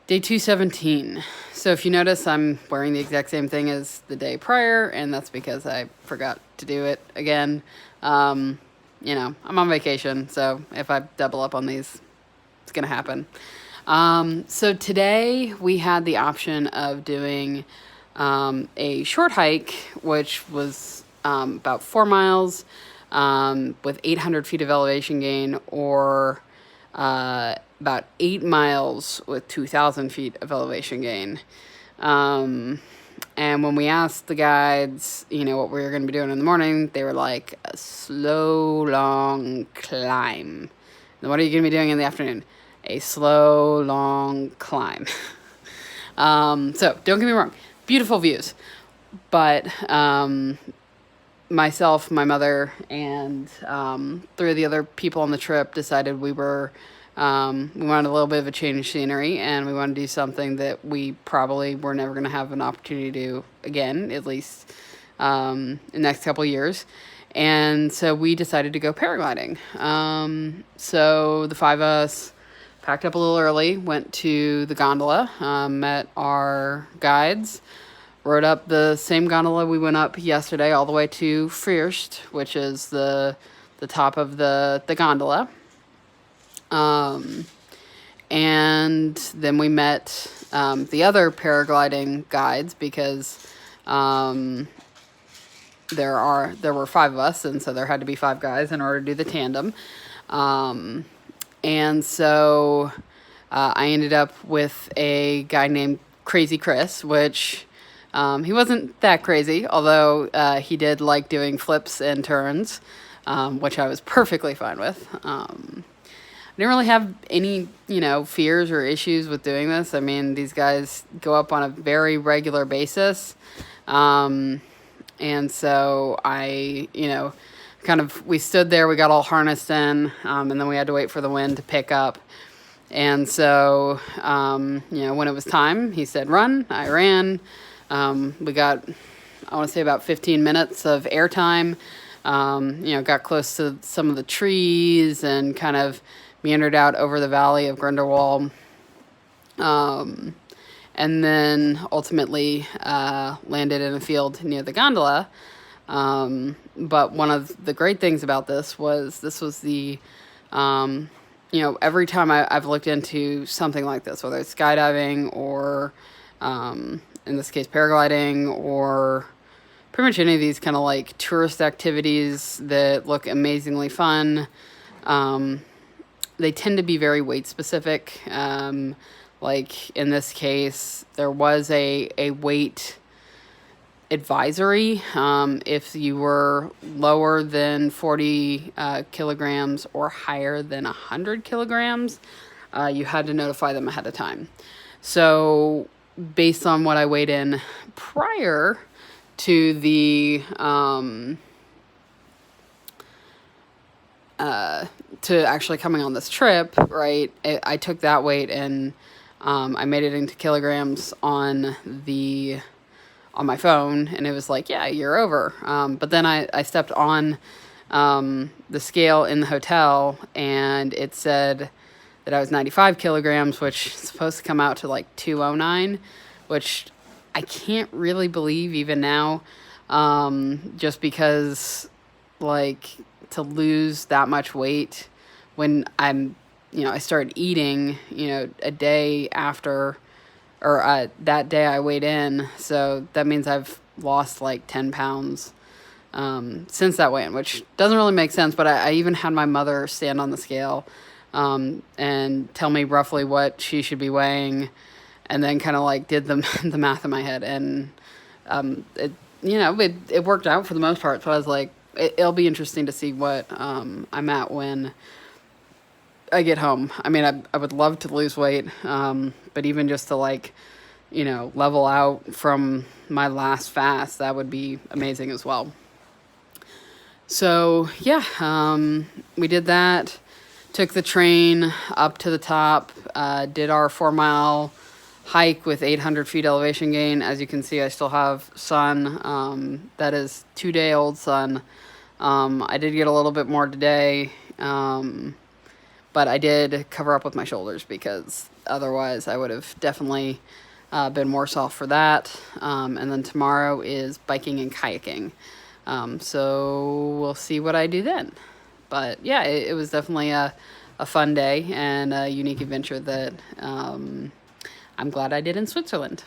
Day 217. So if you notice, I'm wearing the exact same thing as the day prior, and that's because I forgot to do it again. I'm on vacation, so if I double up on these, it's going to happen. So today we had the option of doing a short hike, which was about 4 miles with 800 feet of elevation gain, or about 8 miles with 2,000 feet of elevation gain. And when we asked the guides, what we were going to be doing in the morning, they were like, a slow, long climb. And what are you going to be doing in the afternoon? A slow, long climb. So don't get me wrong, beautiful views. But myself, my mother, and 3 of the other people on the trip decided we wanted a little bit of a change of scenery, and we wanted to do something that we probably were never going to have an opportunity to do again, at least in the next couple of years. And so we decided to go paragliding. So the 5 of us packed up a little early, went to the gondola, met our guides, rode up the same gondola we went up yesterday all the way to First, which is the top of the gondola. And then we met the other paragliding guides because there were 5 of us, and so there had to be 5 guys in order to do the tandem. And so I ended up with a guy named Crazy Chris, which he wasn't that crazy, although he did like doing flips and turns, which I was perfectly fine with. I didn't really have any, fears or issues with doing this. I mean, these guys go up on a very regular basis. And so we stood there, we got all harnessed in, and then we had to wait for the wind to pick up. And so, when it was time, he said, run, I ran. We got, I want to say about 15 minutes of airtime, got close to some of the trees and kind of meandered out over the valley of Grindelwald. And then ultimately landed in a field near the gondola. But one of the great things about this was the, every time I've looked into something like this, whether it's skydiving or, in this case, paragliding, or pretty much any of these kind of like tourist activities that look amazingly fun, they tend to be very weight specific. Like in this case, there was a weight advisory. If you were lower than 40 kilograms or higher than 100 kilograms, you had to notify them ahead of time. So based on what I weighed in prior to the to actually coming on this trip, right, I took that weight and I made it into kilograms on my phone, and it was like, yeah, you're over. But then I stepped on the scale in the hotel, and it said that I was 95 kilograms, which is supposed to come out to like 209, which I can't really believe even now, just because, like, to lose that much weight when I started eating, a day after, or that day I weighed in. So that means I've lost like 10 pounds since that weigh-in, which doesn't really make sense. But I even had my mother stand on the scale and tell me roughly what she should be weighing, and then kind of like did the math in my head. And it worked out for the most part. So I was like, it'll be interesting to see what I'm at when I get home. I mean, I would love to lose weight, but even just to level out from my last fast, that would be amazing as well. So yeah, we did that, took the train up to the top, did our 4-mile hike with 800 feet elevation gain. As you can see, I still have sun, that is 2-day-old sun. I did get a little bit more today, but I did cover up with my shoulders because otherwise I would have definitely been worse off for that. And then tomorrow is biking and kayaking. So we'll see what I do then. But yeah, it was definitely a fun day and a unique adventure that I'm glad I did in Switzerland.